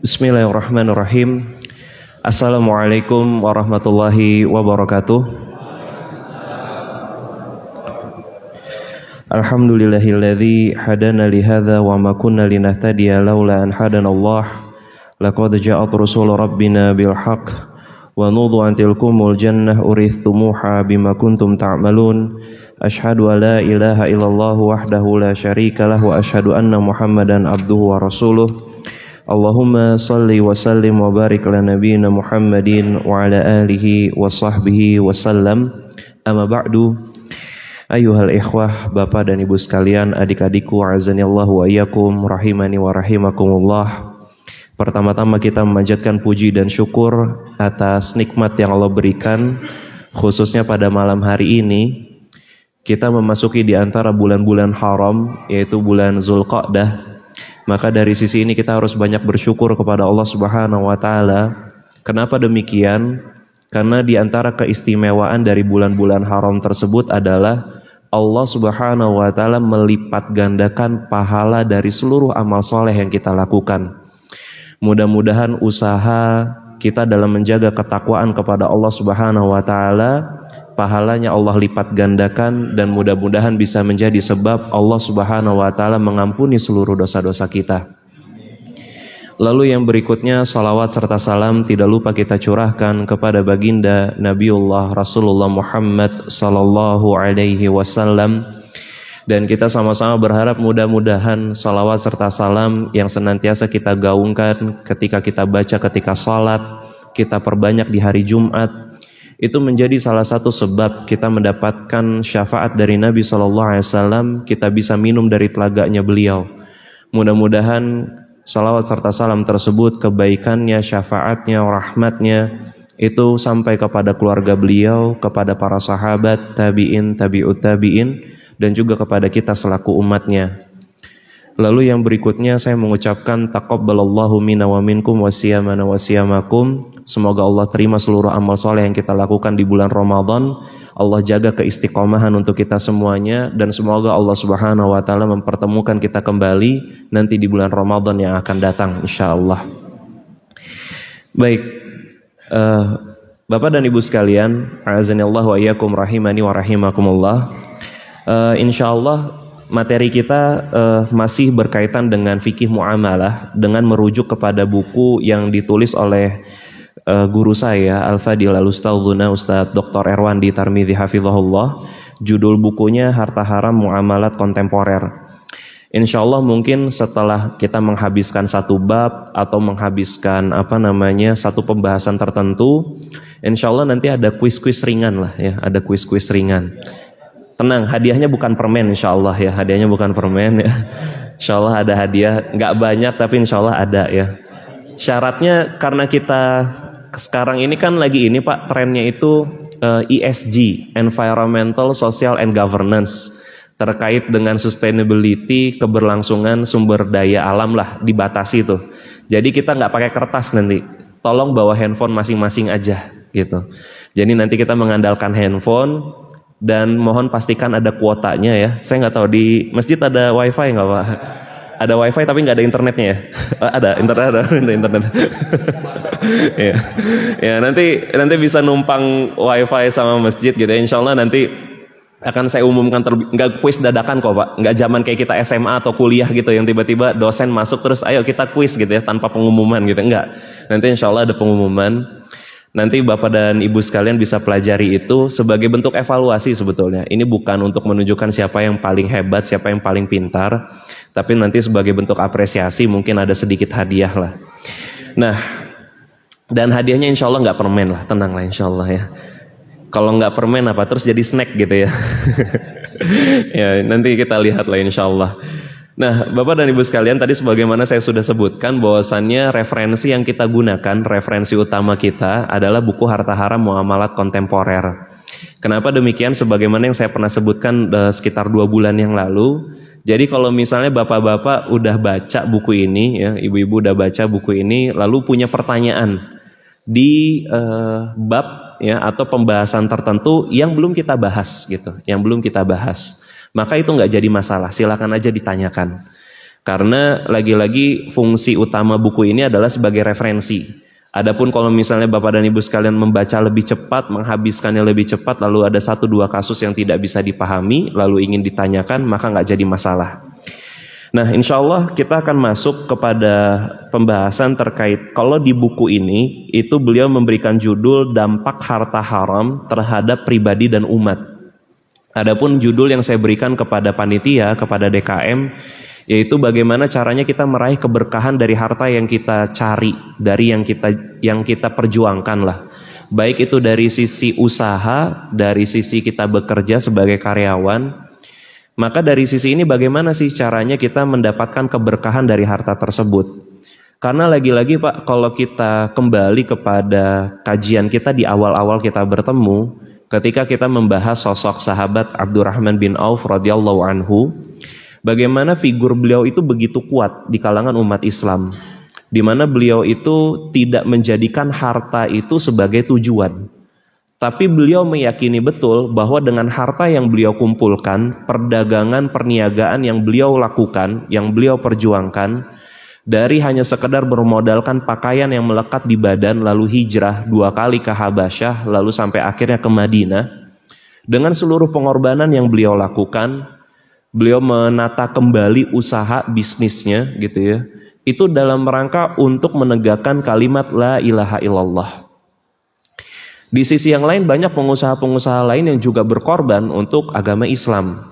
Bismillahirrahmanirrahim. Assalamualaikum warahmatullahi wabarakatuh. Alhamdulillahilladzi hadana lihadza wa ma kunna linahtadiya laula an hadanallah. Laqad ja'at rusul rabbina bil haqq wa nudhu an tilkumul jannah urithumuha bima kuntum ta'malun. Asyhadu an la ilaha illallah wahdahu la syarika lah wa asyhadu anna Muhammadan abduhu wa rasuluh. Allahumma salli wa sallim wa barik ala nabiyyina Muhammadin wa ala alihi wa sahbihi wa sallam. Amma ba'du. Ayyuhal ikhwah, bapak dan ibu sekalian, adik-adikku, azanillahu wa iyyakum, rahimani wa rahimakumullah. Pertama-tama kita memanjatkan puji dan syukur atas nikmat yang Allah berikan, khususnya pada malam hari ini. Kita memasuki di antara bulan-bulan haram, yaitu bulan Zulqa'dah. Maka dari sisi ini kita harus banyak bersyukur kepada Allah Subhanahu wa taala. Kenapa demikian? Karena di antara keistimewaan dari bulan-bulan haram tersebut adalah Allah Subhanahu wa taala melipat gandakan pahala dari seluruh amal soleh yang kita lakukan. Mudah-mudahan usaha kita dalam menjaga ketakwaan kepada Allah Subhanahu wa taala, pahalanya Allah lipat gandakan, dan mudah-mudahan bisa menjadi sebab Allah Subhanahu wa taala mengampuni seluruh dosa-dosa kita. Lalu yang berikutnya, salawat serta salam tidak lupa kita curahkan kepada baginda Nabiullah Rasulullah Muhammad sallallahu alaihi wasallam. Dan kita sama-sama berharap mudah-mudahan salawat serta salam yang senantiasa kita gaungkan ketika kita baca ketika salat, kita perbanyak di hari Jumat, itu menjadi salah satu sebab kita mendapatkan syafaat dari Nabi SAW. Kita bisa minum dari telaganya beliau. Mudah-mudahan salawat serta salam tersebut, kebaikannya, syafaatnya, rahmatnya itu sampai kepada keluarga beliau, kepada para sahabat, tabi'in, tabi'ut tabi'in, dan juga kepada kita selaku umatnya. Lalu yang berikutnya saya mengucapkan taqabbalallahu minna wa minkum wa siyamana wa siyamakum. Semoga Allah terima seluruh amal soleh yang kita lakukan di bulan Ramadan. Allah jaga keistiqomahan untuk kita semuanya, dan semoga Allah Subhanahu wa taala mempertemukan kita kembali nanti di bulan Ramadan yang akan datang insyaallah. Baik, Bapak dan Ibu sekalian, a'azanillahu wa iyyakum, rahimani wa rahimakumullah. Insyaallah materi kita masih berkaitan dengan fikih muamalah dengan merujuk kepada buku yang ditulis oleh guru saya Al-Fadil Al-Ustadzuna Ustadz Dr. Erwandi Tarmidhi Hafizahullah. Judul bukunya Harta Haram Muamalat Kontemporer. Insyaallah mungkin setelah kita menghabiskan satu bab atau menghabiskan satu pembahasan tertentu, insyaallah nanti ada kuis-kuis ringan lah ya, ada kuis-kuis ringan. Tenang, hadiahnya bukan permen insyaallah ya, hadiahnya bukan permen ya. Insyaallah ada hadiah, nggak banyak tapi insyaallah ada ya. Syaratnya karena kita sekarang ini kan lagi ini Pak, trennya itu ESG, Environmental, Social and Governance, terkait dengan sustainability, keberlangsungan sumber daya alam lah, dibatasi tuh. Jadi kita nggak pakai kertas nanti, tolong bawa handphone masing-masing aja gitu. Jadi nanti kita mengandalkan handphone. Dan mohon pastikan ada kuotanya ya. Saya nggak tahu di masjid ada wifi nggak Pak? Ada wifi tapi nggak ada internetnya ya? Ada internet. Ya. Ya nanti bisa numpang wifi sama masjid gitu ya. Insya Allah nanti akan saya umumkan nggak kuis dadakan kok Pak. Nggak zaman kayak kita SMA atau kuliah gitu yang tiba-tiba dosen masuk terus ayo kita kuis gitu ya tanpa pengumuman gitu. Enggak. Nanti insya Allah ada pengumuman. Nanti Bapak dan Ibu sekalian bisa pelajari itu sebagai bentuk evaluasi sebetulnya. Ini bukan untuk menunjukkan siapa yang paling hebat, siapa yang paling pintar, tapi nanti sebagai bentuk apresiasi mungkin ada sedikit hadiah lah. Nah, dan hadiahnya insya Allah nggak permen lah, tenang lah insya Allah ya. Kalau nggak permen apa terus jadi snack gitu ya. Ya nanti kita lihat lah insya Allah. Nah, Bapak dan Ibu sekalian, tadi sebagaimana saya sudah sebutkan bahwasannya referensi yang kita gunakan, referensi utama kita adalah buku Harta Haram Muamalat Kontemporer. Kenapa demikian? Sebagaimana yang saya pernah sebutkan sekitar 2 bulan yang lalu. Jadi kalau misalnya Bapak-bapak udah baca buku ini, ya, Ibu-ibu udah baca buku ini, lalu punya pertanyaan di bab ya atau pembahasan tertentu yang belum kita bahas gitu, maka itu nggak jadi masalah, silakan aja ditanyakan. Karena lagi-lagi fungsi utama buku ini adalah sebagai referensi. Adapun kalau misalnya Bapak dan Ibu sekalian membaca lebih cepat, menghabiskannya lebih cepat, lalu ada 1-2 kasus yang tidak bisa dipahami, lalu ingin ditanyakan, maka nggak jadi masalah. Nah, insya Allah kita akan masuk kepada pembahasan terkait, kalau di buku ini, itu beliau memberikan judul Dampak Harta Haram Terhadap Pribadi dan Umat. Adapun judul yang saya berikan kepada panitia, kepada DKM, yaitu bagaimana caranya kita meraih keberkahan dari harta yang kita cari, dari yang kita perjuangkan lah. Baik itu dari sisi usaha, dari sisi kita bekerja sebagai karyawan. Maka dari sisi ini bagaimana sih caranya kita mendapatkan keberkahan dari harta tersebut? Karena lagi-lagi Pak, kalau kita kembali kepada kajian kita di awal-awal kita bertemu, ketika kita membahas sosok sahabat Abdurrahman bin Auf radhiyallahu anhu, bagaimana figur beliau itu begitu kuat di kalangan umat Islam, di mana beliau itu tidak menjadikan harta itu sebagai tujuan, tapi beliau meyakini betul bahwa dengan harta yang beliau kumpulkan, perdagangan, perniagaan yang beliau lakukan, yang beliau perjuangkan, dari hanya sekedar bermodalkan pakaian yang melekat di badan, lalu hijrah 2 kali ke Habasyah, lalu sampai akhirnya ke Madinah, dengan seluruh pengorbanan yang beliau lakukan, beliau menata kembali usaha bisnisnya gitu ya. Itu dalam rangka untuk menegakkan kalimat la ilaha illallah. Di sisi yang lain banyak pengusaha-pengusaha lain yang juga berkorban untuk agama Islam.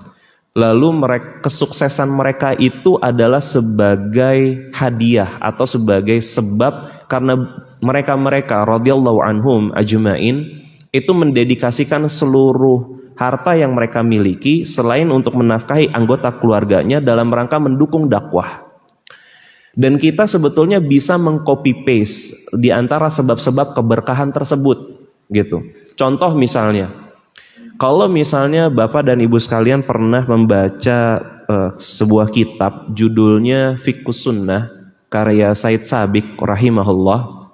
Lalu kesuksesan mereka itu adalah sebagai hadiah atau sebagai sebab karena mereka radhiyallahu anhum ajmain itu mendedikasikan seluruh harta yang mereka miliki selain untuk menafkahi anggota keluarganya dalam rangka mendukung dakwah. Dan kita sebetulnya bisa meng-copy paste di antara sebab-sebab keberkahan tersebut gitu. Contoh misalnya, kalau misalnya Bapak dan Ibu sekalian pernah membaca sebuah kitab judulnya Fiqhus Sunnah karya Said Sabiq rahimahullah.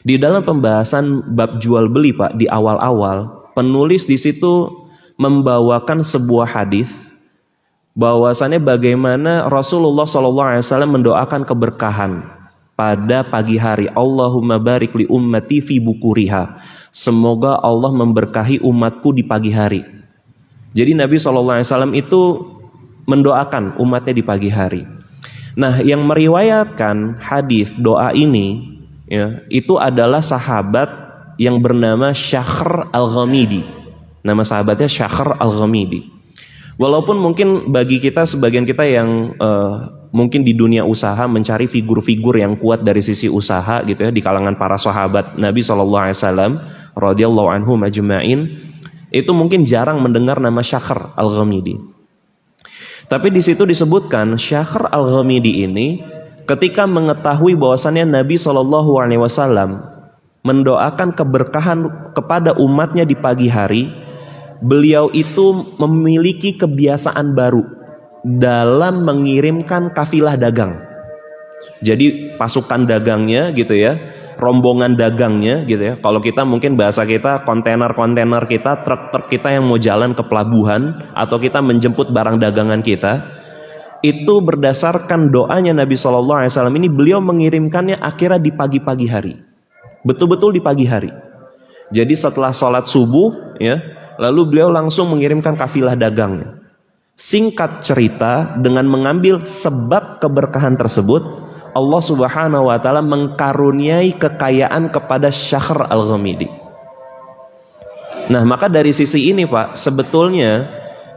Di dalam pembahasan bab jual beli Pak di awal-awal, penulis di situ membawakan sebuah hadis bahwasannya bagaimana Rasulullah SAW mendoakan keberkahan pada pagi hari. Allahumma barik li ummati fi bukuriha. Semoga Allah memberkahi umatku di pagi hari. Jadi Nabi SAW itu mendoakan umatnya di pagi hari. Nah, yang meriwayatkan hadis doa ini ya, itu adalah sahabat yang bernama Syakhr Al-Ghamidi. Nama sahabatnya Syakhr Al-Ghamidi. Walaupun mungkin bagi kita, sebagian kita yang mungkin di dunia usaha mencari figur-figur yang kuat dari sisi usaha gitu ya, di kalangan para sahabat Nabi SAW radhiyallahu anhum ajma'in, itu mungkin jarang mendengar nama Syakhr Al-Ghamidi. Tapi di situ disebutkan Syakhr Al-Ghamidi ini ketika mengetahui bahwasannya Nabi SAW mendoakan keberkahan kepada umatnya di pagi hari, beliau itu memiliki kebiasaan baru dalam mengirimkan kafilah dagang. Jadi pasukan dagangnya gitu ya, rombongan dagangnya gitu ya. Kalau kita mungkin bahasa kita kontainer-kontainer kita, truk-truk kita yang mau jalan ke pelabuhan atau kita menjemput barang dagangan kita, itu berdasarkan doanya Nabi SAW ini beliau mengirimkannya akhirnya di pagi-pagi hari. Betul-betul di pagi hari. Jadi setelah sholat subuh ya, lalu beliau langsung mengirimkan kafilah dagangnya. Singkat cerita, dengan mengambil sebab keberkahan tersebut, Allah Subhanahu wa taala mengkaruniai kekayaan kepada Syakhr Al-Ghamidi. Nah, maka dari sisi ini Pak, sebetulnya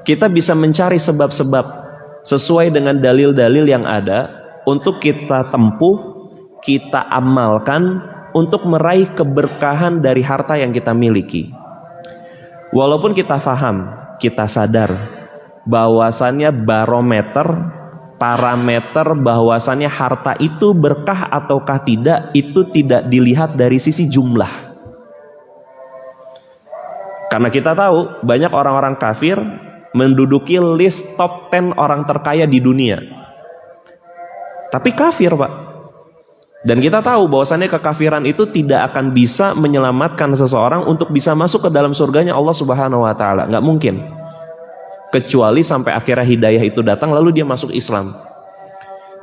kita bisa mencari sebab-sebab sesuai dengan dalil-dalil yang ada untuk kita tempuh, kita amalkan untuk meraih keberkahan dari harta yang kita miliki. Walaupun kita faham, kita sadar bahwasannya parameter bahwasannya harta itu berkah ataukah tidak, itu tidak dilihat dari sisi jumlah. Karena kita tahu banyak orang-orang kafir menduduki list top 10 orang terkaya di dunia. Tapi kafir Pak. Dan kita tahu bahwasannya kekafiran itu tidak akan bisa menyelamatkan seseorang untuk bisa masuk ke dalam surganya Allah Subhanahu wa taala. Nggak mungkin. Kecuali sampai akhirnya hidayah itu datang lalu dia masuk Islam.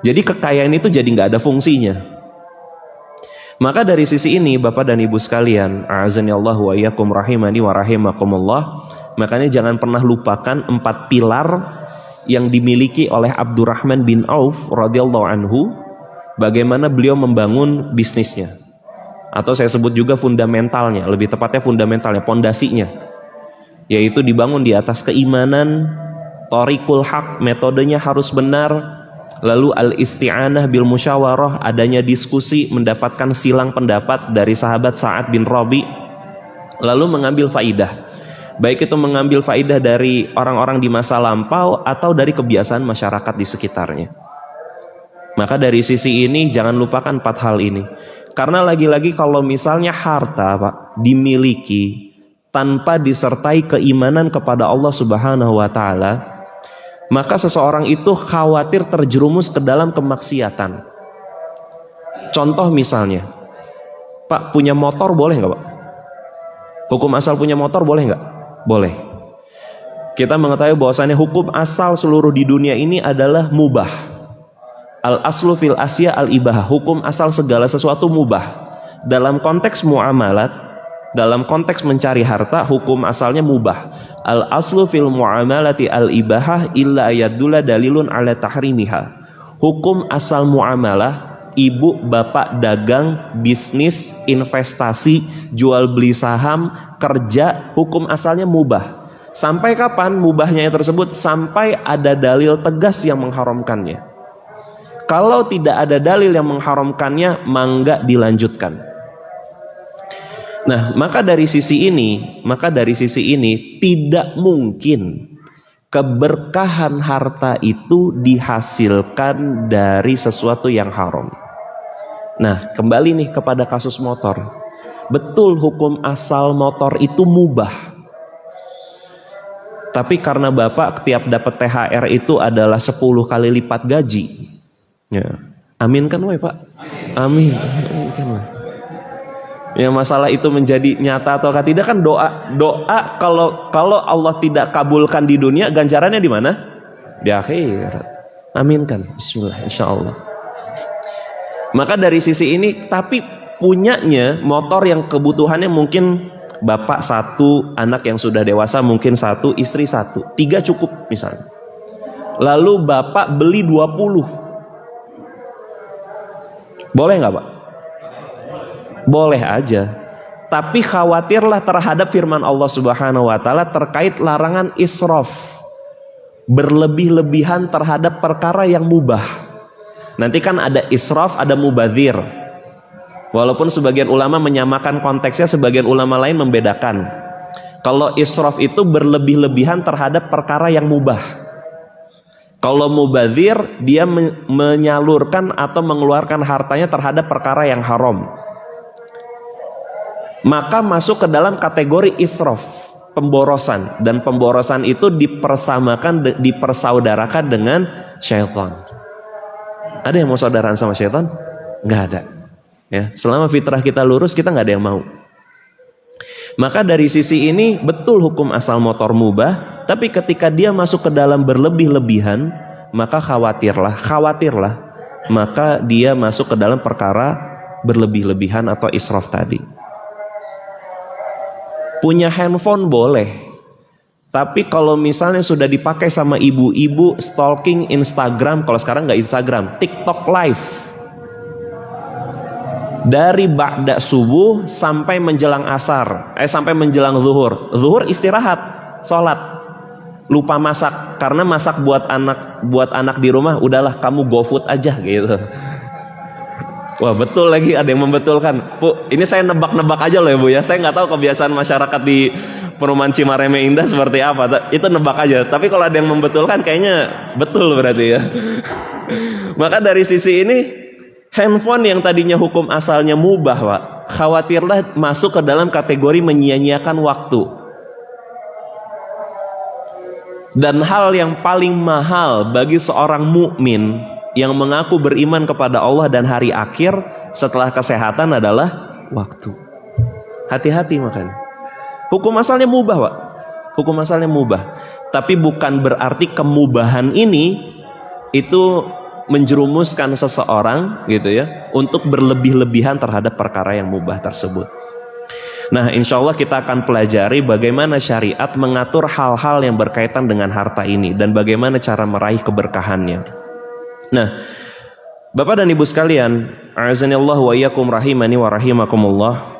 Jadi kekayaan itu jadi nggak ada fungsinya. Maka dari sisi ini Bapak dan Ibu sekalian, a'azanillahu wa iyyakum rahimani wa rahimakumullah, makanya jangan pernah lupakan 4 pilar yang dimiliki oleh Abdurrahman bin Auf radhiyallahu anhu, bagaimana beliau membangun bisnisnya. Atau saya sebut juga fundamentalnya, lebih tepatnya fundamentalnya, pondasinya, yaitu dibangun di atas keimanan, thoriqul haq, metodenya harus benar. Lalu al-isti'anah bil musyawarah, adanya diskusi, mendapatkan silang pendapat dari sahabat Sa'ad bin Rabi. Lalu mengambil faidah, baik itu mengambil faidah dari orang-orang di masa lampau atau dari kebiasaan masyarakat di sekitarnya. Maka dari sisi ini jangan lupakan 4 hal ini. Karena lagi-lagi kalau misalnya harta Pak dimiliki tanpa disertai keimanan kepada Allah Subhanahu wa taala, maka seseorang itu khawatir terjerumus ke dalam kemaksiatan. Contoh misalnya, Pak punya motor boleh nggak Pak? Hukum asal punya motor boleh nggak? Boleh. Kita mengetahui bahwasannya hukum asal seluruh di dunia ini adalah mubah. Al aslu fil asya al ibahah. Hukum asal segala sesuatu mubah. Dalam konteks muamalat, dalam konteks mencari harta, hukum asalnya mubah. Al aslu fil muamalati al ibahah illa ayadulla dalilun ala tahrimiha. Hukum asal muamalah, ibu bapak dagang, bisnis, investasi, jual beli saham, kerja, hukum asalnya mubah. Sampai kapan mubahnya tersebut? Sampai ada dalil tegas yang mengharamkannya. Kalau tidak ada dalil yang mengharamkannya, mangga dilanjutkan. Nah, maka dari sisi ini tidak mungkin keberkahan harta itu dihasilkan dari sesuatu yang haram. Nah, kembali nih kepada kasus motor. Betul hukum asal motor itu mubah. Tapi karena Bapak tiap dapat THR itu adalah 10 kali lipat gaji. Ya. Amin kan woy Pak? Amin. Amin kan woy. Ya, masalah itu menjadi nyata atau tidak kan doa kalau Allah tidak kabulkan di dunia, ganjarannya di mana? Di akhirat. Amin kan? Bismillah, insyaallah. Maka dari sisi ini, tapi punyanya motor yang kebutuhannya mungkin bapak 1, anak yang sudah dewasa mungkin 1, istri 1, 3 cukup misalnya. Lalu bapak beli 20. Boleh nggak Pak? Boleh aja, tapi khawatirlah terhadap firman Allah Subhanahu wa taala terkait larangan israf, berlebih-lebihan terhadap perkara yang mubah. Nanti kan ada israf, ada mubadzir. Walaupun sebagian ulama menyamakan konteksnya, sebagian ulama lain membedakan. Kalau israf itu berlebih-lebihan terhadap perkara yang mubah. Kalau mubadzir, dia menyalurkan atau mengeluarkan hartanya terhadap perkara yang haram. Maka masuk ke dalam kategori israf, pemborosan, dan pemborosan itu dipersamakan, dipersaudarakan dengan syaitan. Ada yang mau saudaraan sama syaitan? Nggak ada. Ya, selama fitrah kita lurus, kita nggak ada yang mau. Maka dari sisi ini betul hukum asal motor mubah, tapi ketika dia masuk ke dalam berlebih-lebihan, maka khawatirlah, maka dia masuk ke dalam perkara berlebih-lebihan atau israf tadi. Punya handphone boleh, tapi kalau misalnya sudah dipakai sama ibu-ibu stalking Instagram, kalau sekarang nggak Instagram, TikTok live, dari ba'da subuh sampai menjelang asar, sampai menjelang zuhur istirahat, sholat, lupa masak, karena masak buat anak di rumah, udahlah kamu GoFood aja gitu. Wah betul lagi, ada yang membetulkan. Bu, ini saya nebak-nebak aja loh ya Bu ya. Saya nggak tahu kebiasaan masyarakat di perumahan Cimareme Indah seperti apa. Itu nebak aja. Tapi kalau ada yang membetulkan kayaknya betul berarti ya. Maka dari sisi ini, handphone yang tadinya hukum asalnya mubah Pak, khawatirlah masuk ke dalam kategori menyia-nyiakan waktu. Dan hal yang paling mahal bagi seorang mukmin yang mengaku beriman kepada Allah dan hari akhir setelah kesehatan adalah waktu. Hati-hati makanya. Hukum asalnya mubah Pak. Hukum asalnya mubah. Tapi bukan berarti kemubahan ini itu menjerumuskan seseorang gitu ya untuk berlebih-lebihan terhadap perkara yang mubah tersebut. Nah, insya Allah kita akan pelajari bagaimana syariat mengatur hal-hal yang berkaitan dengan harta ini dan bagaimana cara meraih keberkahannya. Nah, Bapak dan Ibu sekalian, a'azanillah wa iyyakum rahimani wa rahimakumullah.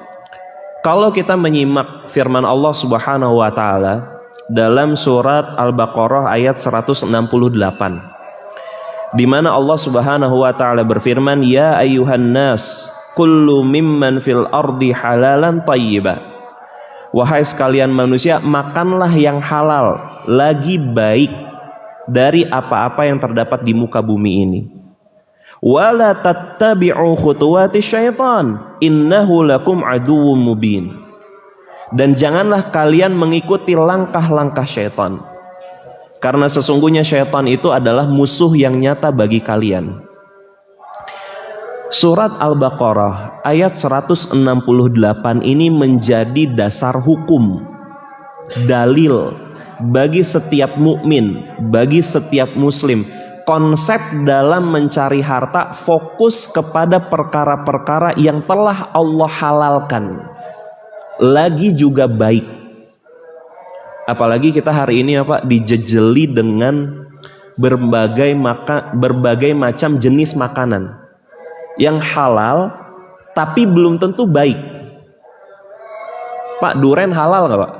Kalau kita menyimak firman Allah Subhanahu wa taala dalam surat Al-Baqarah ayat 168, di mana Allah Subhanahu wa taala berfirman, "Ya ayyuhan nas, kullu mimman fil ardi halalan thayyiba." Wahai sekalian manusia, makanlah yang halal lagi baik dari apa-apa yang terdapat di muka bumi ini. Wala tattabi'u khutuwati syaitan, innahu lakum aduwwum mubin. Dan janganlah kalian mengikuti langkah-langkah syaitan, karena sesungguhnya syaitan itu adalah musuh yang nyata bagi kalian. Surat Al-Baqarah ayat 168 ini menjadi dasar hukum, dalil bagi setiap mukmin, bagi setiap muslim. Konsep dalam mencari harta fokus kepada perkara-perkara yang telah Allah halalkan, lagi juga baik. Apalagi kita hari ini dijejeli dengan berbagai macam jenis makanan yang halal tapi belum tentu baik. Pak, duren halal nggak Pak?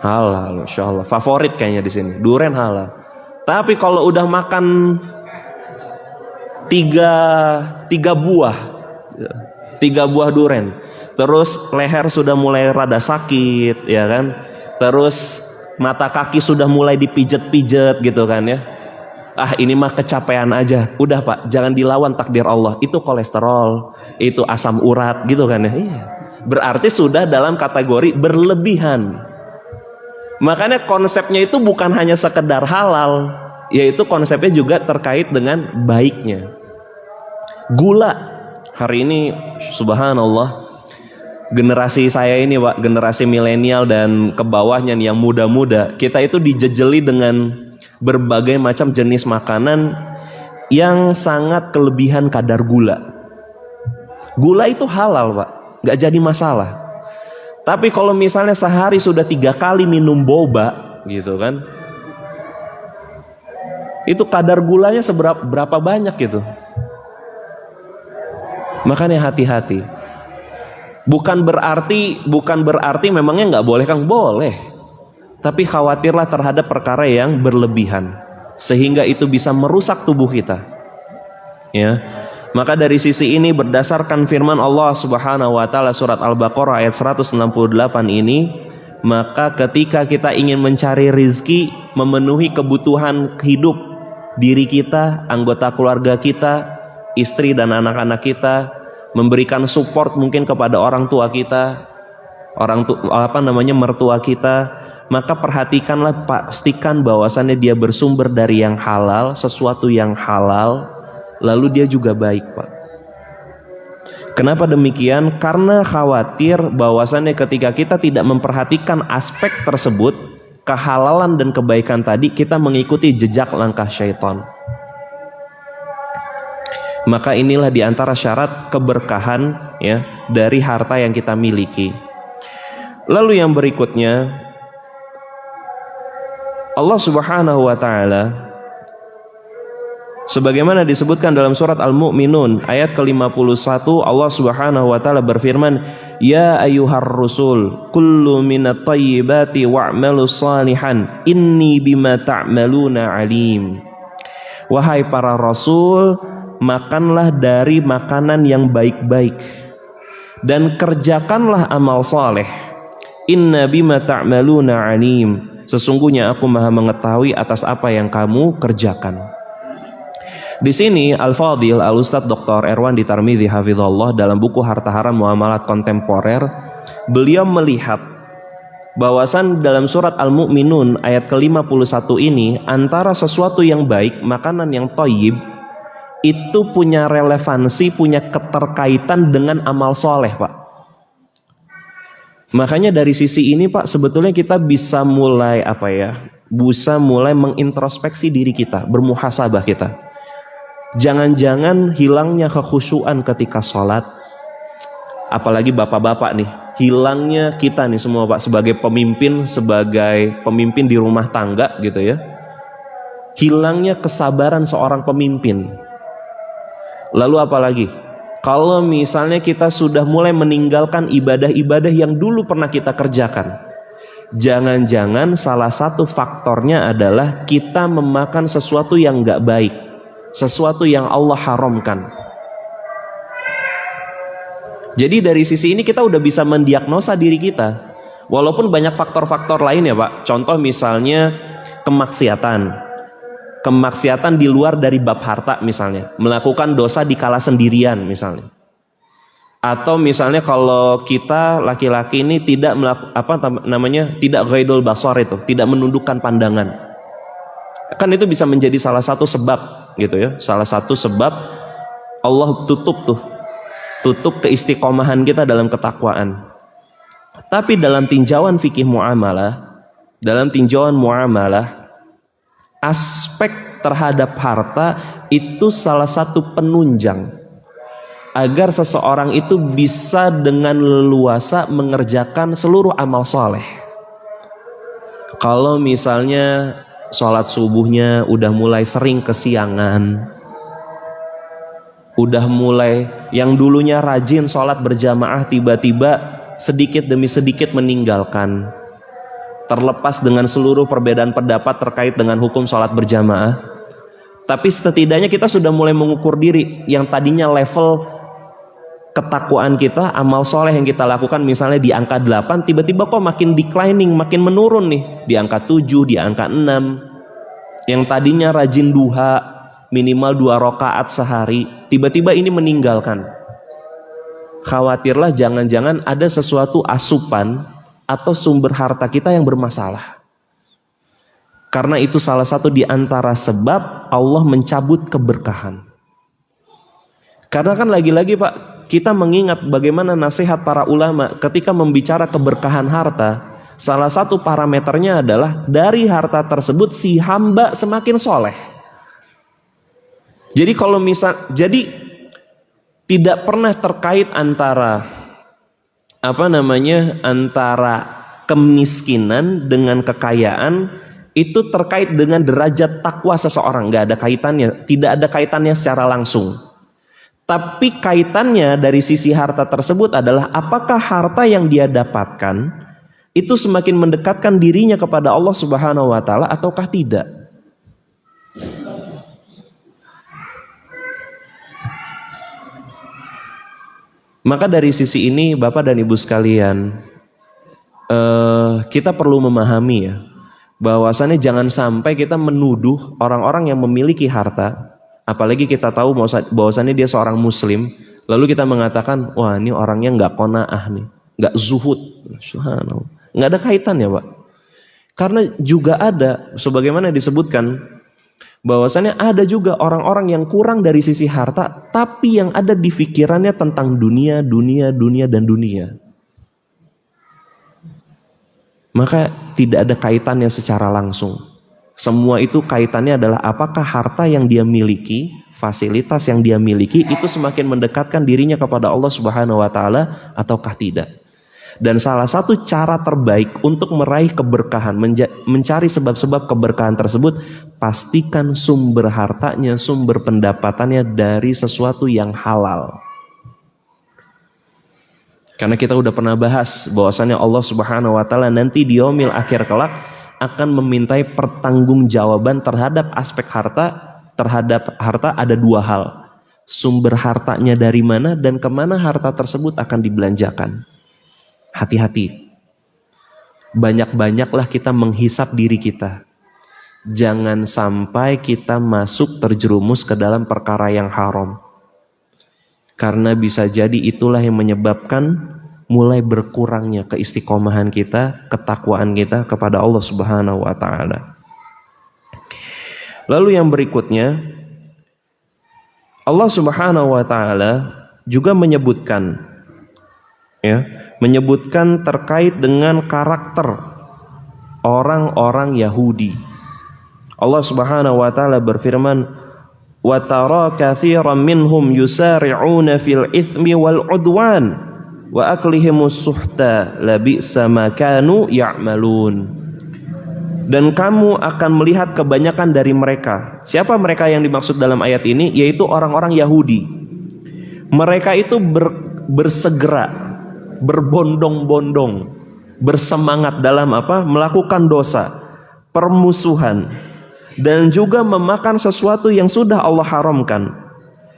Halal, Masya Allah. Favorit kayaknya di sini, duren halal. Tapi kalau udah makan tiga buah duren, terus leher sudah mulai rada sakit, ya kan? Terus mata kaki sudah mulai dipijet-pijet gitu kan ya. Ah, ini mah kecapean aja. Udah Pak, jangan dilawan takdir Allah. Itu kolesterol, itu asam urat gitu kan ya. Iya. Berarti sudah dalam kategori berlebihan. Makanya konsepnya itu bukan hanya sekedar halal, yaitu konsepnya juga terkait dengan baiknya. Gula. Hari ini subhanallah, generasi saya ini Pak, generasi milenial dan ke bawahnya nih yang muda-muda, kita itu dijejeli dengan berbagai macam jenis makanan yang sangat kelebihan kadar gula. Gula itu halal Pak, gak jadi masalah. Tapi kalau misalnya sehari sudah 3 kali minum boba gitu kan, itu kadar gulanya berapa banyak gitu. Makanya hati-hati. Bukan berarti memangnya nggak boleh Kang, boleh. Tapi khawatirlah terhadap perkara yang berlebihan, sehingga itu bisa merusak tubuh kita. Ya. Maka dari sisi ini berdasarkan firman Allah Subhanahu wa taala surat Al-Baqarah ayat 168 ini, maka ketika kita ingin mencari rizki, memenuhi kebutuhan hidup diri kita, anggota keluarga kita, istri dan anak-anak kita, memberikan support mungkin kepada orang tua kita, mertua kita, maka perhatikanlah, pastikan bahwasannya dia bersumber dari yang halal, sesuatu yang halal, lalu dia juga baik Pak. Kenapa demikian? Karena khawatir bahwasannya ketika kita tidak memperhatikan aspek tersebut, kehalalan dan kebaikan tadi, kita mengikuti jejak langkah syaitan. Maka inilah diantara syarat keberkahan ya dari harta yang kita miliki. Lalu yang berikutnya, Allah Subhanahu wa taala sebagaimana disebutkan dalam surat Al-Mu'minun ayat ke-51, Allah Subhanahu wa taala berfirman, "Ya ayyuhar rusul, kullu minat thayyibati wa'malus salihan, inni bima ta'maluna alim." Wahai para rasul, makanlah dari makanan yang baik-baik dan kerjakanlah amal saleh. Inna bima ta'maluna alim. Sesungguhnya aku Maha mengetahui atas apa yang kamu kerjakan. Di sini Al-Fadhil Al-Ustadz Dr. Erwan Tarmidhi hafizahullah dalam buku Harta Haram Muamalat Kontemporer, beliau melihat bahwasan dalam surat Al-Mu'minun ayat ke-51 ini, antara sesuatu yang baik, makanan yang thayyib, itu punya relevansi, punya keterkaitan dengan amal soleh Pak. Makanya dari sisi ini Pak, sebetulnya kita bisa mulai mengintrospeksi diri kita, bermuhasabah kita. Jangan-jangan hilangnya kekhusyuan ketika sholat, apalagi bapak-bapak nih, hilangnya kita nih semua Pak sebagai pemimpin di rumah tangga gitu ya, hilangnya kesabaran seorang pemimpin. Lalu apalagi kalau misalnya kita sudah mulai meninggalkan ibadah-ibadah yang dulu pernah kita kerjakan. Jangan-jangan salah satu faktornya adalah kita memakan sesuatu yang gak baik, sesuatu yang Allah haramkan. Jadi dari sisi ini kita udah bisa mendiagnosa diri kita. Walaupun banyak faktor-faktor lain ya Pak. Contoh misalnya kemaksiatan di luar dari bab harta misalnya, melakukan dosa di kala sendirian misalnya. Atau misalnya kalau kita laki-laki ini tidak tidak ghaidul basar, itu tidak menundukkan pandangan, kan itu bisa menjadi salah satu sebab gitu ya, salah satu sebab Allah tutup keistiqomahan kita dalam ketakwaan. Tapi dalam tinjauan fikih muamalah, aspek terhadap harta itu salah satu penunjang agar seseorang itu bisa dengan leluasa mengerjakan seluruh amal soleh. Kalau misalnya sholat subuhnya udah mulai sering kesiangan, udah mulai yang dulunya rajin sholat berjamaah tiba-tiba sedikit demi sedikit meninggalkan, terlepas dengan seluruh perbedaan pendapat terkait dengan hukum sholat berjamaah, tapi setidaknya kita sudah mulai mengukur diri. Yang tadinya level ketakwaan kita, amal soleh yang kita lakukan misalnya di angka 8, tiba-tiba kok makin declining, makin menurun nih, di angka 7, di angka 6. Yang tadinya rajin duha minimal 2 rakaat sehari, tiba-tiba ini meninggalkan. Khawatirlah jangan-jangan ada sesuatu asupan atau sumber harta kita yang bermasalah. Karena itu salah satu di antara sebab Allah mencabut keberkahan. Karena kan lagi-lagi Pak, kita mengingat bagaimana nasihat para ulama ketika membicara keberkahan harta. Salah satu parameternya adalah dari harta tersebut si hamba semakin soleh. Jadi tidak pernah terkait antara antara kemiskinan dengan kekayaan itu terkait dengan derajat takwa seseorang. Nggak ada kaitannya, tidak ada kaitannya secara langsung. Tapi kaitannya dari sisi harta tersebut adalah apakah harta yang dia dapatkan itu semakin mendekatkan dirinya kepada Allah Subhanahu wa taala ataukah tidak. Maka dari sisi ini Bapak dan Ibu sekalian, kita perlu memahami ya, bahwasannya jangan sampai kita menuduh orang-orang yang memiliki harta. Apalagi kita tahu bahwasannya dia seorang muslim, lalu kita mengatakan, wah ini orangnya nggak qanaah nih, nggak zuhud. Subhanallah. Nggak ada kaitannya Pak. Karena juga ada, sebagaimana disebutkan, bahwasannya ada juga orang-orang yang kurang dari sisi harta, tapi yang ada di pikirannya tentang dunia, dan dunia. Maka tidak ada kaitannya secara langsung. Semua itu kaitannya adalah apakah harta yang dia miliki, fasilitas yang dia miliki itu semakin mendekatkan dirinya kepada Allah Subhanahu wa taala ataukah tidak. Dan salah satu cara terbaik untuk meraih keberkahan, mencari sebab-sebab keberkahan tersebut, pastikan sumber hartanya, sumber pendapatannya dari sesuatu yang halal. Karena kita udah pernah bahas bahwasannya Allah Subhanahu wa taala nanti di yaumil akhir kelak akan memintai pertanggungjawaban terhadap aspek harta. Terhadap harta ada 2 hal. Sumber hartanya dari mana dan kemana harta tersebut akan dibelanjakan. Hati-hati. Banyak-banyaklah kita menghisap diri kita. Jangan sampai kita masuk terjerumus ke dalam perkara yang haram. Karena bisa jadi itulah yang menyebabkan mulai berkurangnya keistiqomahan kita, ketakwaan kita kepada Allah Subhanahu wa taala. Lalu yang berikutnya, Allah Subhanahu wa taala juga menyebutkan terkait dengan karakter orang-orang Yahudi. Allah Subhanahu wa taala berfirman, wa tara katsiran minhum yusari'una fil itsmi wal 'udwan wa aklihimus suhta labi'sa ma kanu ya'malun. Dan kamu akan melihat kebanyakan dari mereka. Siapa mereka yang dimaksud dalam ayat ini? Yaitu orang-orang Yahudi. Mereka itu bersegera, berbondong-bondong, bersemangat dalam apa? Melakukan dosa, permusuhan, dan juga memakan sesuatu yang sudah Allah haramkan.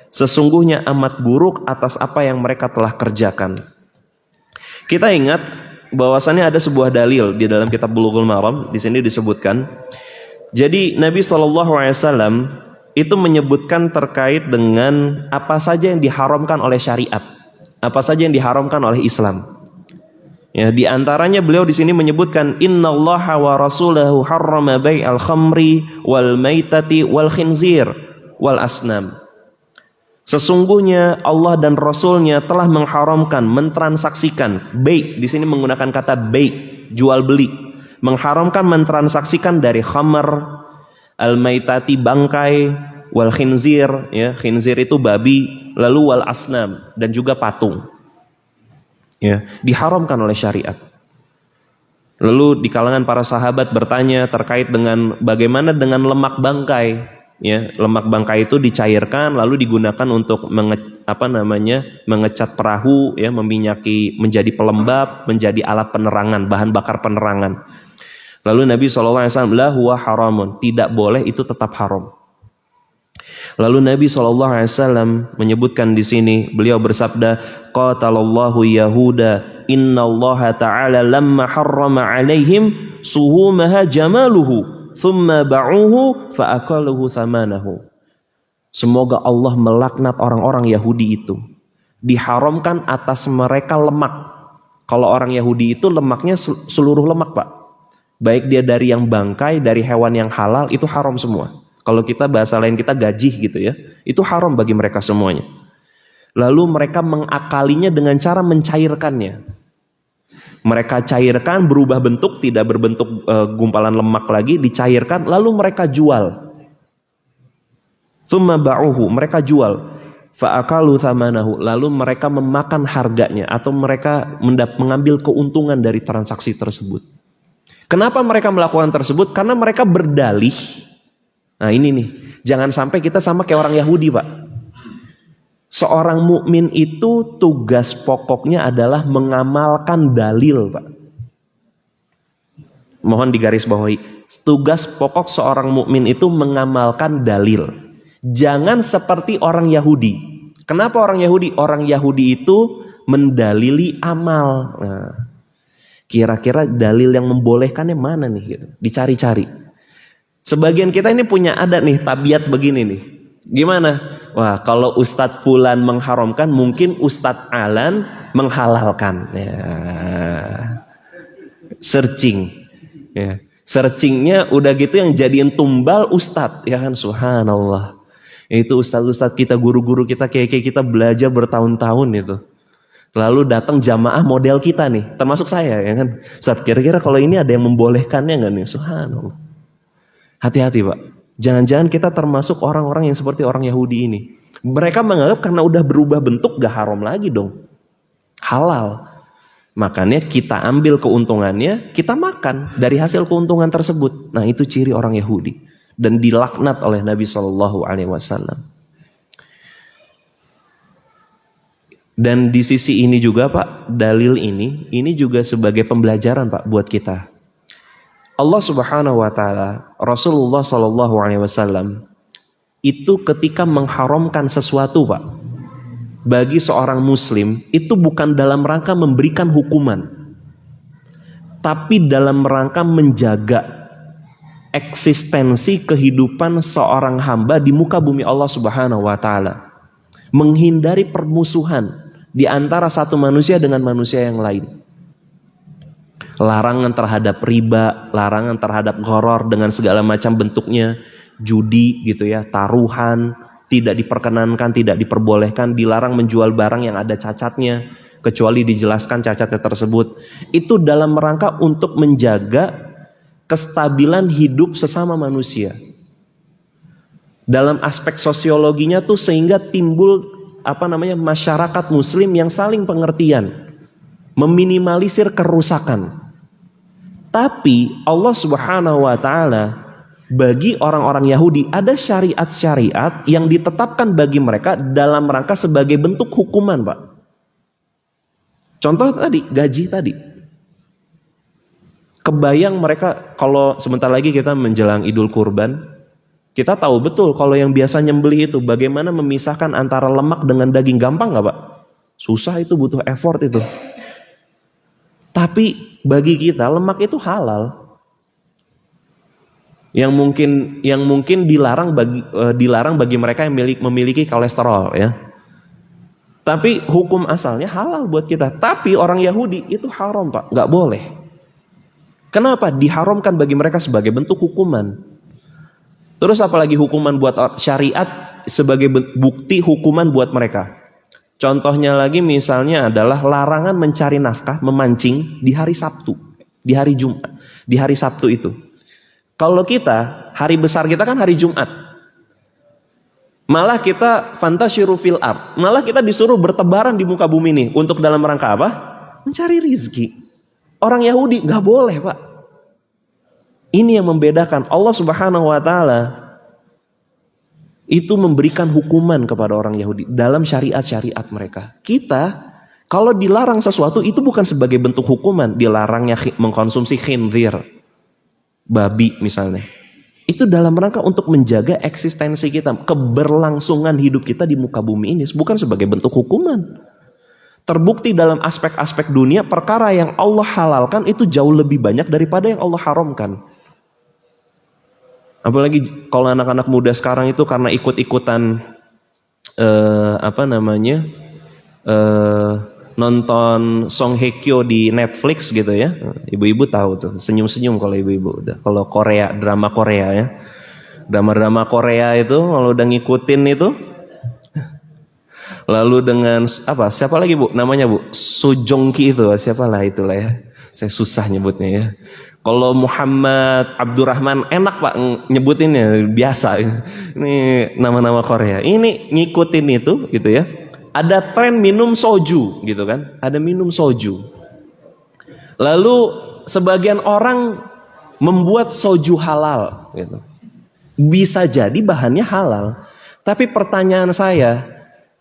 Sesungguhnya amat buruk atas apa yang mereka telah kerjakan. Kita ingat bahwasannya ada sebuah dalil di dalam kitab Bulughul Maram, di sini disebutkan. Jadi Nabi SAW itu menyebutkan terkait dengan apa saja yang diharamkan oleh syariat, apa saja yang diharamkan oleh Islam. Ya, di antaranya beliau di sini menyebutkan innallaha wa rasulahu harrama bai'al khamri wal maitati wal khinzir wal asnam. Sesungguhnya Allah dan Rasulnya telah mengharamkan, mentransaksikan. Bai' di sini menggunakan kata bai', jual beli. Mengharamkan mentransaksikan dari khamr, al-maitati bangkai, wal khinzir, ya, khinzir itu babi, lalu wal asnam dan juga patung. Ya, diharamkan oleh syariat. Lalu di kalangan para sahabat bertanya terkait dengan bagaimana dengan lemak bangkai. Ya, lemak bangkai itu dicairkan lalu digunakan untuk mengecat perahu, ya, meminyaki, menjadi pelembab, menjadi alat penerangan, bahan bakar penerangan. Lalu Nabi SAW, la huwa haramun, tidak boleh, itu tetap haram. Lalu Nabi SAW menyebutkan di sini, beliau bersabda, qatalallahu yahuda innallaha ta'ala lamma harrama alaihim suhumaha jamaluhu thumma ba'uhu fa'akaluhu thamanahu. Semoga Allah melaknat orang-orang Yahudi itu. Diharamkan atas mereka lemak. Kalau orang Yahudi itu lemaknya seluruh lemak, Pak. Baik dia dari yang bangkai, dari hewan yang halal, itu haram semua. Kalau kita bahasa lain kita gajih gitu ya, itu haram bagi mereka semuanya. Lalu mereka mengakalinya dengan cara mencairkannya. Mereka cairkan, berubah bentuk, tidak berbentuk gumpalan lemak lagi, dicairkan, lalu mereka jual. Tsumma ba'uhu, mereka jual. Fa'akalu thamanahu, lalu mereka memakan harganya atau mereka mengambil keuntungan dari transaksi tersebut. Kenapa mereka melakukan tersebut? Karena mereka berdalih. Nah ini nih, jangan sampai kita sama kayak orang Yahudi, Pak. Seorang mukmin itu tugas pokoknya adalah mengamalkan dalil, Pak. Mohon digarisbawahi, tugas pokok seorang mukmin itu mengamalkan dalil. Jangan seperti orang Yahudi. Kenapa orang Yahudi? Orang Yahudi itu mendalili amal. Nah, kira-kira dalil yang membolehkannya mana nih? Gitu. Dicari-cari. Sebagian kita ini punya adat nih, tabiat begini nih. Gimana? Wah, kalau Ustadz Fulan mengharamkan, mungkin Ustadz Alan menghalalkan. Ya. Searching. Ya. Searchingnya udah gitu yang jadiin tumbal Ustadz. Ya kan, subhanallah. Itu Ustadz-Ustadz kita, guru-guru kita, kayak kita belajar bertahun-tahun itu. Lalu datang jamaah model kita nih, termasuk saya, ya kan. Ustadz, kira-kira kalau ini ada yang membolehkannya nggak nih? Subhanallah. Hati-hati, Pak. Jangan-jangan kita termasuk orang-orang yang seperti orang Yahudi ini. Mereka menganggap karena udah berubah bentuk gak haram lagi dong. Halal. Makanya kita ambil keuntungannya, kita makan dari hasil keuntungan tersebut. Nah, itu ciri orang Yahudi. Dan dilaknat oleh Nabi SAW. Dan di sisi ini juga, Pak, dalil ini juga sebagai pembelajaran, Pak, buat kita. Allah Subhanahu wa taala, Rasulullah SAW itu ketika mengharamkan sesuatu, Pak, bagi seorang muslim itu bukan dalam rangka memberikan hukuman, tapi dalam rangka menjaga eksistensi kehidupan seorang hamba di muka bumi Allah Subhanahu wa taala. Menghindari permusuhan di antara satu manusia dengan manusia yang lain. Larangan terhadap riba, larangan terhadap gharar dengan segala macam bentuknya, judi gitu ya, taruhan, tidak diperkenankan, tidak diperbolehkan, dilarang menjual barang yang ada cacatnya, kecuali dijelaskan cacatnya tersebut. Itu dalam rangka untuk menjaga kestabilan hidup sesama manusia. Dalam aspek sosiologinya tuh sehingga timbul masyarakat muslim yang saling pengertian, meminimalisir kerusakan. Tapi Allah Subhanahu wa taala bagi orang-orang Yahudi ada syariat-syariat yang ditetapkan bagi mereka dalam rangka sebagai bentuk hukuman, Pak. Contoh tadi, gaji tadi. Kebayang mereka kalau sebentar lagi kita menjelang Idul Kurban, kita tahu betul kalau yang biasa nyembelih itu bagaimana memisahkan antara lemak dengan daging. Gampang nggak, Pak? Susah, itu butuh effort itu. Tapi bagi kita lemak itu halal. Yang mungkin dilarang bagi mereka yang memiliki kolesterol, ya. Tapi hukum asalnya halal buat kita. Tapi orang Yahudi itu haram, Pak, nggak boleh. Kenapa? Diharamkan bagi mereka sebagai bentuk hukuman. Terus apalagi hukuman buat syariat sebagai bukti hukuman buat mereka. Contohnya lagi misalnya adalah larangan mencari nafkah, memancing di hari Sabtu, di hari Jumat, di hari Sabtu itu. Kalau kita, hari besar kita kan hari Jumat. Malah kita fantasyiru fil ard, malah kita disuruh bertebaran di muka bumi ini untuk dalam rangka apa? Mencari rizki. Orang Yahudi nggak boleh, Pak. Ini yang membedakan. Allah Subhanahu wa taala itu memberikan hukuman kepada orang Yahudi dalam syariat-syariat mereka. Kita kalau dilarang sesuatu itu bukan sebagai bentuk hukuman, dilarangnya mengkonsumsi khinzir, babi misalnya. Itu dalam rangka untuk menjaga eksistensi kita, keberlangsungan hidup kita di muka bumi ini, bukan sebagai bentuk hukuman. Terbukti dalam aspek-aspek dunia, perkara yang Allah halalkan itu jauh lebih banyak daripada yang Allah haramkan. Apalagi kalau anak-anak muda sekarang itu karena ikut-ikutan nonton Song Hye Kyo di Netflix gitu ya. Ibu-ibu tahu tuh, senyum-senyum kalau ibu-ibu udah. Kalau Korea, drama Korea ya. Drama-drama Korea itu kalau udah ngikutin itu. Lalu dengan siapa lagi, Bu? Namanya, Bu? Sojongki itu, siapalah itulah ya. Saya susah nyebutnya ya. Kalau Muhammad Abdurrahman enak, Pak, nyebutinnya biasa. Ini nama-nama Korea. Ini ngikutin itu gitu ya. Ada tren minum soju gitu kan. Ada minum soju. Lalu sebagian orang membuat soju halal gitu. Bisa jadi bahannya halal. Tapi pertanyaan saya,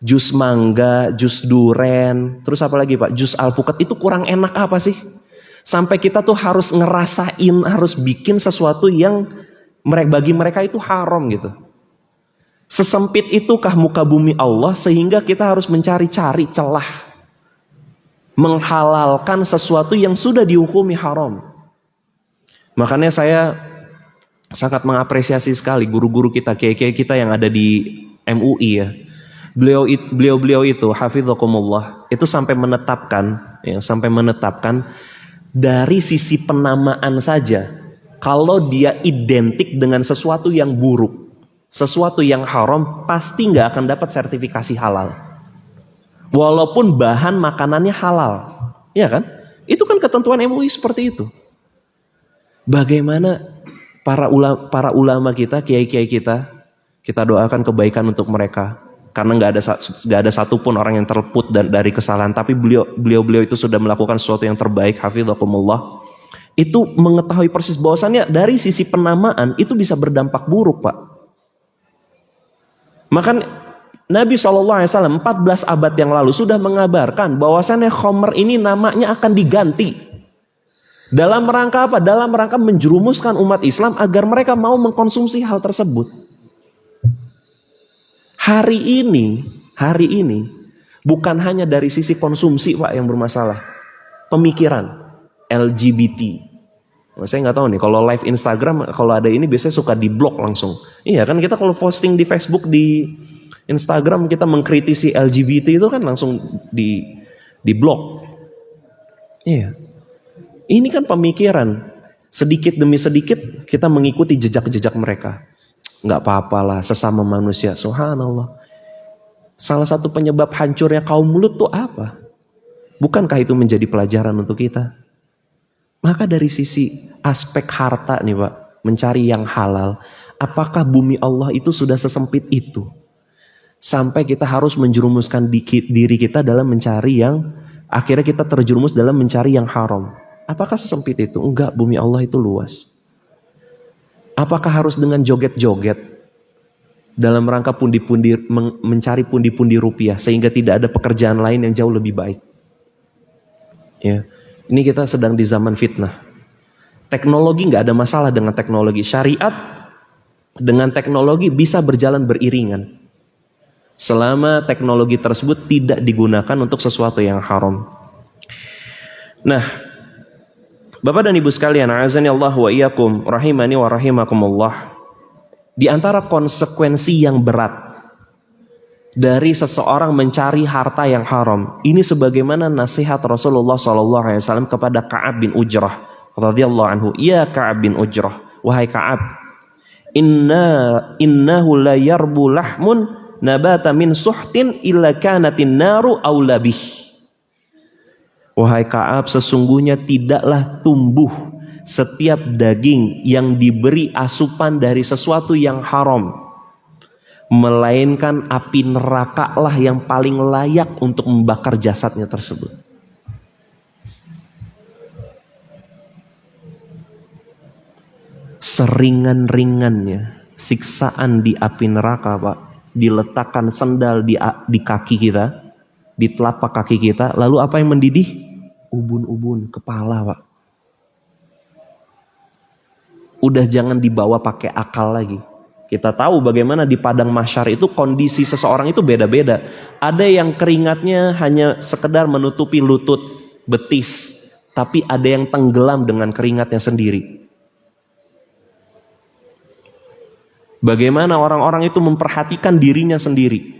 jus mangga, jus duren, terus apa lagi, Pak? Jus alpukat itu kurang enak apa sih? Sampai kita tuh harus ngerasain, harus bikin sesuatu yang bagi mereka itu haram gitu. Sesempit itukah muka bumi Allah sehingga kita harus mencari-cari celah menghalalkan sesuatu yang sudah dihukumi haram. Makanya saya sangat mengapresiasi sekali guru-guru kita, kiai-kiai kita yang ada di MUI ya. Beliau itu hafizakumullah itu sampai menetapkan dari sisi penamaan saja, kalau dia identik dengan sesuatu yang buruk, sesuatu yang haram, pasti nggak akan dapat sertifikasi halal. Walaupun bahan makanannya halal, ya kan? Itu kan ketentuan MUI seperti itu. Bagaimana para ulama kita, kiai-kiai kita doakan kebaikan untuk mereka. Karena nggak ada satupun orang yang terluput dari kesalahan. Tapi beliau itu sudah melakukan sesuatu yang terbaik. Hafizakumullah. Itu mengetahui persis bahwasannya dari sisi penamaan itu bisa berdampak buruk, Pak. Maka Nabi SAW 14 abad yang lalu sudah mengabarkan bahwasannya khamr ini namanya akan diganti. Dalam rangka apa? Dalam rangka menjerumuskan umat Islam agar mereka mau mengkonsumsi hal tersebut. Hari ini bukan hanya dari sisi konsumsi, Pak, yang bermasalah. Pemikiran LGBT. Saya nggak tahu nih, kalau live Instagram kalau ada ini biasanya suka di-blok langsung. Iya kan, kita kalau posting di Facebook, di Instagram kita mengkritisi LGBT itu kan langsung di-blok. Iya. Ini kan pemikiran. Sedikit demi sedikit kita mengikuti jejak-jejak mereka. Nggak apa-apalah, sesama manusia. Subhanallah. Salah satu penyebab hancurnya kaum Lut itu apa? Bukankah itu menjadi pelajaran untuk kita? Maka dari sisi aspek harta nih, Pak, mencari yang halal, Apakah bumi Allah itu sudah sesempit itu? Sampai kita harus menjerumuskan diri kita dalam mencari yang, akhirnya kita terjerumus dalam mencari yang haram. Apakah sesempit itu? Enggak, bumi Allah itu luas. Apakah harus dengan joget-joget dalam rangka pundi-pundi, mencari pundi-pundi rupiah sehingga tidak ada pekerjaan lain yang jauh lebih baik? Ya, ini kita sedang di zaman fitnah. Teknologi nggak ada masalah dengan teknologi. Syariat dengan teknologi bisa berjalan beriringan selama teknologi tersebut tidak digunakan untuk sesuatu yang haram. Nah, Bapak dan Ibu sekalian, a'azani Allah wa iyyakum, rahimani wa rahimakumullah. Di antara konsekuensi yang berat dari seseorang mencari harta yang haram, ini sebagaimana nasihat Rasulullah SAW kepada Ka'ab bin Ujrah radhiyallahu anhu. Ya Ka'ab bin Ujrah, wahai Ka'ab, innahu la yarbu lahmun nabata min suhtin illa kanatin naru aula bih. Wahai Ka'ab, sesungguhnya tidaklah tumbuh setiap daging yang diberi asupan dari sesuatu yang haram, melainkan api neraka lah yang paling layak untuk membakar jasadnya tersebut. Seringan-ringannya siksaan di api neraka, Pak, diletakkan sendal di kaki kita, di telapak kaki kita, lalu apa yang mendidih? Ubun-ubun kepala, Pak. Udah jangan dibawa pakai akal lagi. Kita tahu bagaimana di padang mahsyar itu kondisi seseorang itu beda-beda. Ada yang keringatnya hanya sekedar menutupi lutut, betis, tapi ada yang tenggelam dengan keringatnya sendiri. Bagaimana orang-orang itu memperhatikan dirinya sendiri.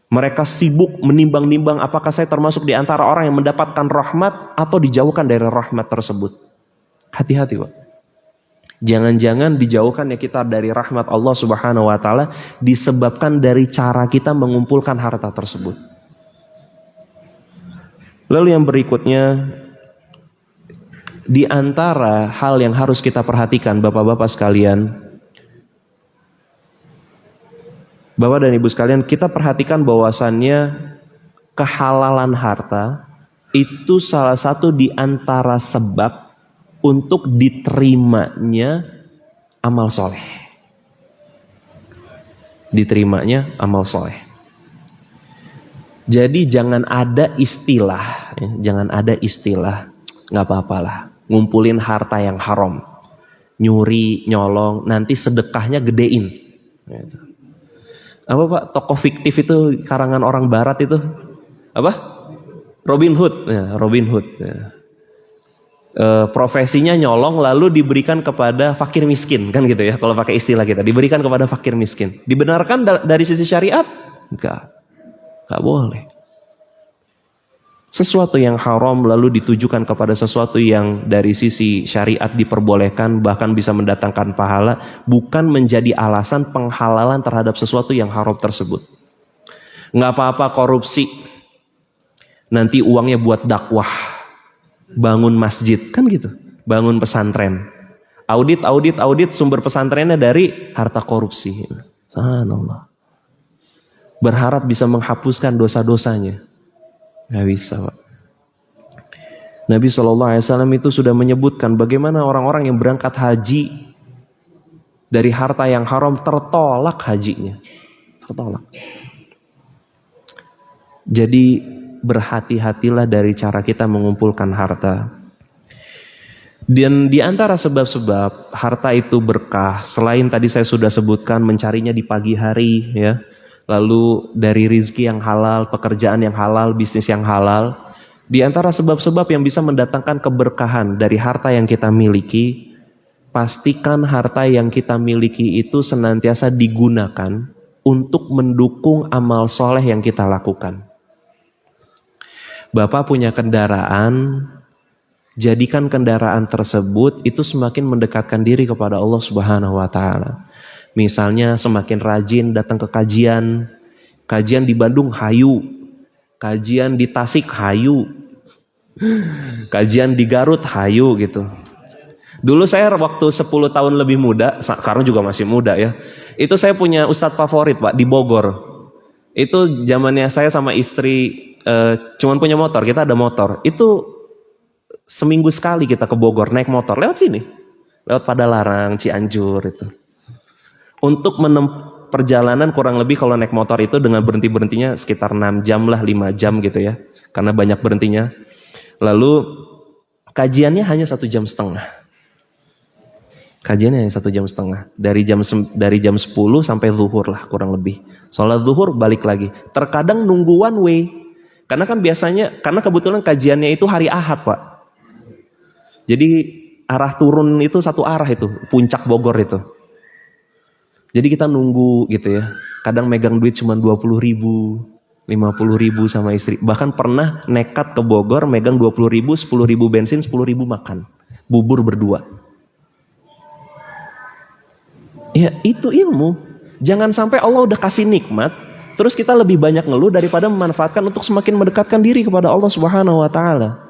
Mereka sibuk menimbang-nimbang apakah saya termasuk di antara orang yang mendapatkan rahmat atau dijauhkan dari rahmat tersebut. Hati-hati, Pak. Jangan-jangan dijauhkan ya kita dari rahmat Allah Subhanahu wa taala disebabkan dari cara kita mengumpulkan harta tersebut. Lalu yang berikutnya, di antara hal yang harus kita perhatikan Bapak-bapak sekalian, Bapak dan Ibu sekalian, kita perhatikan bahwasannya kehalalan harta itu salah satu di antara sebab untuk diterimanya amal soleh. Diterimanya amal soleh. Jadi jangan ada istilah, nggak apa-apalah, ngumpulin harta yang haram, nyuri, nyolong, nanti sedekahnya gedein. Apa Pak, tokoh fiktif itu karangan orang barat itu apa? Robin Hood ya, Robin Hood ya. Profesinya nyolong lalu diberikan kepada fakir miskin, kan gitu ya, kalau pakai istilah kita, diberikan kepada fakir miskin. Dibenarkan dari sisi syariat? Enggak boleh. Sesuatu yang haram lalu ditujukan kepada sesuatu yang dari sisi syariat diperbolehkan, bahkan bisa mendatangkan pahala, bukan menjadi alasan penghalalan terhadap sesuatu yang haram tersebut. Nggak apa-apa korupsi, nanti uangnya buat dakwah, bangun masjid, kan gitu, bangun pesantren, audit sumber pesantrennya dari harta korupsi. Subhanallah. Berharap bisa menghapuskan dosa-dosanya. Nggak bisa, Pak. Nabi SAW itu sudah menyebutkan bagaimana orang-orang yang berangkat haji dari harta yang haram tertolak hajinya. Tertolak. Jadi berhati-hatilah dari cara kita mengumpulkan harta. Dan di antara sebab-sebab harta itu berkah, selain tadi saya sudah sebutkan mencarinya di pagi hari ya, lalu dari rizki yang halal, pekerjaan yang halal, bisnis yang halal. Di antara sebab-sebab yang bisa mendatangkan keberkahan dari harta yang kita miliki, pastikan harta yang kita miliki itu senantiasa digunakan untuk mendukung amal soleh yang kita lakukan. Bapak punya kendaraan, jadikan kendaraan tersebut itu semakin mendekatkan diri kepada Allah Subhanahu wa taala. Misalnya semakin rajin datang ke kajian di Bandung hayu, kajian di Tasik hayu, kajian di Garut hayu gitu. Dulu saya waktu 10 tahun lebih muda, sekarang juga masih muda ya. Itu saya punya ustadz favorit Pak di Bogor. Itu zamannya saya sama istri cuman punya motor, kita ada motor. Itu seminggu sekali kita ke Bogor naik motor lewat sini. Lewat Padalarang, Cianjur itu. Untuk perjalanan kurang lebih kalau naik motor itu dengan berhenti-berhentinya sekitar 6 jam lah, 5 jam gitu ya. Karena banyak berhentinya. Lalu kajiannya hanya 1,5 jam. Kajiannya hanya 1,5 jam. Dari jam 10 sampai zuhur lah kurang lebih. Sholat zuhur balik lagi. Terkadang nunggu one way. Karena kan biasanya, karena kebetulan kajiannya itu hari Ahad Pak. Jadi arah turun itu satu arah itu, puncak Bogor itu. Jadi kita nunggu gitu ya. Kadang megang duit cuma 20.000, 50.000 sama istri. Bahkan pernah nekat ke Bogor megang 20.000, 10.000 bensin, 10.000 makan. Bubur berdua. Ya itu ilmu. Jangan sampai Allah udah kasih nikmat, terus kita lebih banyak ngeluh daripada memanfaatkan untuk semakin mendekatkan diri kepada Allah Subhanahu wa taala.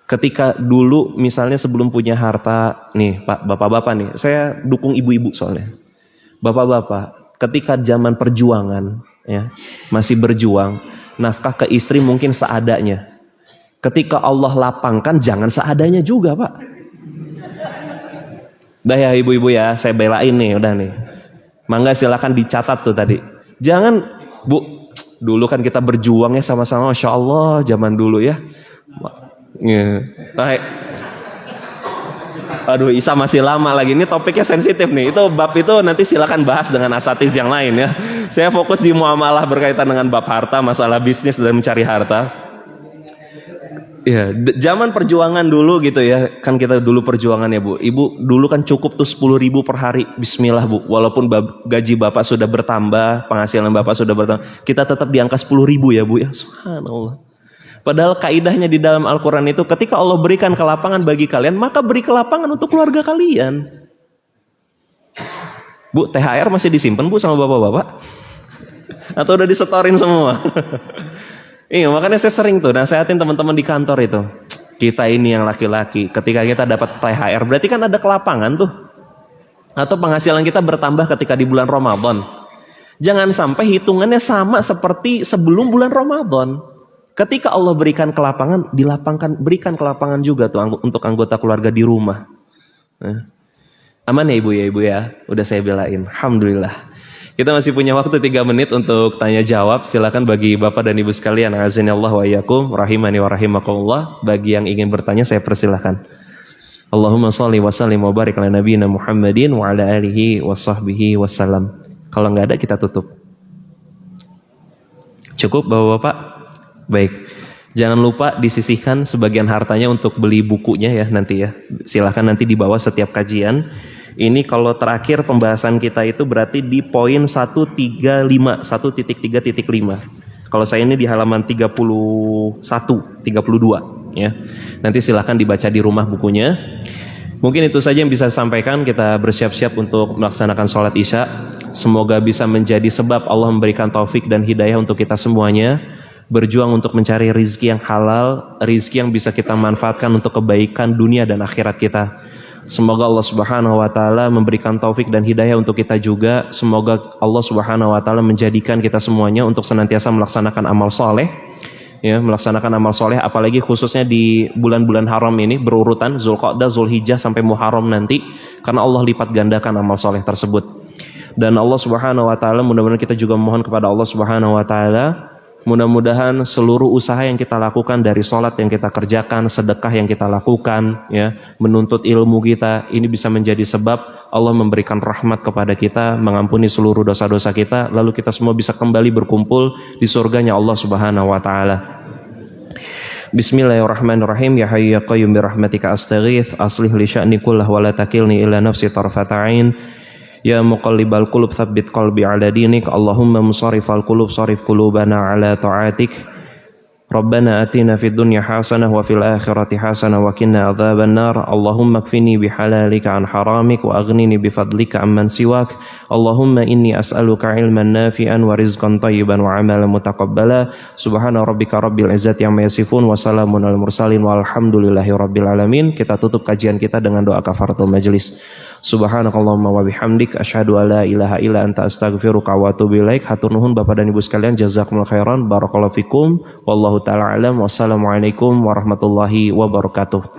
Ketika dulu misalnya sebelum punya harta, nih Pak, bapak-bapak nih, saya dukung ibu-ibu soalnya. Bapak-bapak, ketika zaman perjuangan, ya, masih berjuang, nafkah ke istri mungkin seadanya. Ketika Allah lapangkan, jangan seadanya juga Pak. Udah ya ibu-ibu ya, saya belain nih, udah nih. Mangga silakan dicatat tuh tadi. Jangan, Bu, dulu kan kita berjuangnya sama-sama, Masya Allah, zaman dulu ya. Ya. Baik. Aduh, Isa masih lama lagi. Ini topiknya sensitif nih. Itu bab itu nanti silakan bahas dengan asatiz yang lain ya. Saya fokus di muamalah berkaitan dengan bab harta, masalah bisnis dan mencari harta. Ya, zaman perjuangan dulu gitu ya. Kan kita dulu perjuangan ya Bu. Ibu dulu kan cukup tuh 10.000 per hari. Bismillah Bu. Walaupun gaji Bapak sudah bertambah, penghasilan Bapak sudah bertambah, kita tetap di angka 10.000 ya Bu ya. Subhanallah. Padahal kaidahnya di dalam Al-Quran itu ketika Allah berikan kelapangan bagi kalian, maka beri kelapangan untuk keluarga kalian. Bu, THR masih disimpan Bu sama bapak-bapak? Atau udah disetorin semua? Iya, makanya saya sering tuh nasihatin teman-teman di kantor itu. Kita ini yang laki-laki, ketika kita dapat THR, berarti kan ada kelapangan tuh. Atau penghasilan kita bertambah ketika di bulan Ramadan. Jangan sampai hitungannya sama seperti sebelum bulan Ramadan. Ketika Allah berikan kelapangan, berikan kelapangan juga tuh untuk anggota keluarga di rumah. Aman ya Ibu ya, udah saya belain. Alhamdulillah. Kita masih punya waktu 3 menit untuk tanya jawab. Silakan bagi Bapak dan Ibu sekalian, azinallahu wa iyyakum, rahimani wa rahimakumullah. Bagi yang ingin bertanya saya persilahkan. Allahumma sholli wa sallim wa barik ala nabiyina Muhammadin wa ala alihi wa sahbihi wasallam. Kalau nggak ada kita tutup. Cukup Bapak-bapak? Baik, jangan lupa disisihkan sebagian hartanya untuk beli bukunya ya nanti ya. Silahkan nanti dibawa setiap kajian. Ini kalau terakhir pembahasan kita itu berarti di poin 135, 1.3.5. Kalau saya ini di halaman 31, 32 ya. Nanti silahkan dibaca di rumah bukunya. Mungkin itu saja yang bisa saya sampaikan. Kita bersiap-siap untuk melaksanakan sholat isya. Semoga bisa menjadi sebab Allah memberikan taufik dan hidayah untuk kita semuanya. Berjuang untuk mencari rizki yang halal, rizki yang bisa kita manfaatkan untuk kebaikan dunia dan akhirat kita. Semoga Allah Subhanahu wa taala memberikan taufik dan hidayah untuk kita juga. Semoga Allah Subhanahu wa taala menjadikan kita semuanya untuk senantiasa melaksanakan amal soleh. Ya, melaksanakan amal soleh, apalagi khususnya di bulan-bulan haram ini berurutan Zulqa'dah, Zulhijjah sampai Muharram nanti, karena Allah lipat gandakan amal soleh tersebut. Dan Allah Subhanahu wa taala, mudah-mudahan kita juga mohon kepada Allah Subhanahu wa taala, mudah-mudahan seluruh usaha yang kita lakukan, dari sholat yang kita kerjakan, sedekah yang kita lakukan, ya, menuntut ilmu kita, ini bisa menjadi sebab Allah memberikan rahmat kepada kita, mengampuni seluruh dosa-dosa kita, lalu kita semua bisa kembali berkumpul di surganya Allah Subhanahu wa taala. Bismillahirrahmanirrahim. Ya hayyu ya qayyum bi rahmatika astaghits, aslih li sya'ni kullahu wa la takilni ila nafsi tarfata 'ain. Ya muqallibal qulub tsabbit qalbi ala dinik. Allahumma musarrifal qulub sarif qulubana ala ta'atik. Rabbana atina fid dunya hasanah wa fil akhirati hasanah wa qina adzaban nar. Allahumma kfini bihalalika an haramik wa aghnini bifadlika amman siwak. Allahumma inni as'aluka ilman nafi'an wa rizqan thayyiban wa amalan mutaqabbala. Subhana rabbika rabbil izzati amma yasifun wa salamun alal mursalin walhamdulillahi rabbil alamin. Kita tutup kajian kita dengan doa kafaratul majelis. Subhanakallahumma wa bihamdik asyhadu an la ilaha illa anta astaghfiruka wa atubu ilaik. Hatur nuhun Bapak dan Ibu sekalian, jazakumullah khairan, barakallahu fikum, wallahu taala alam. Wassalamualaikum warahmatullahi wabarakatuh.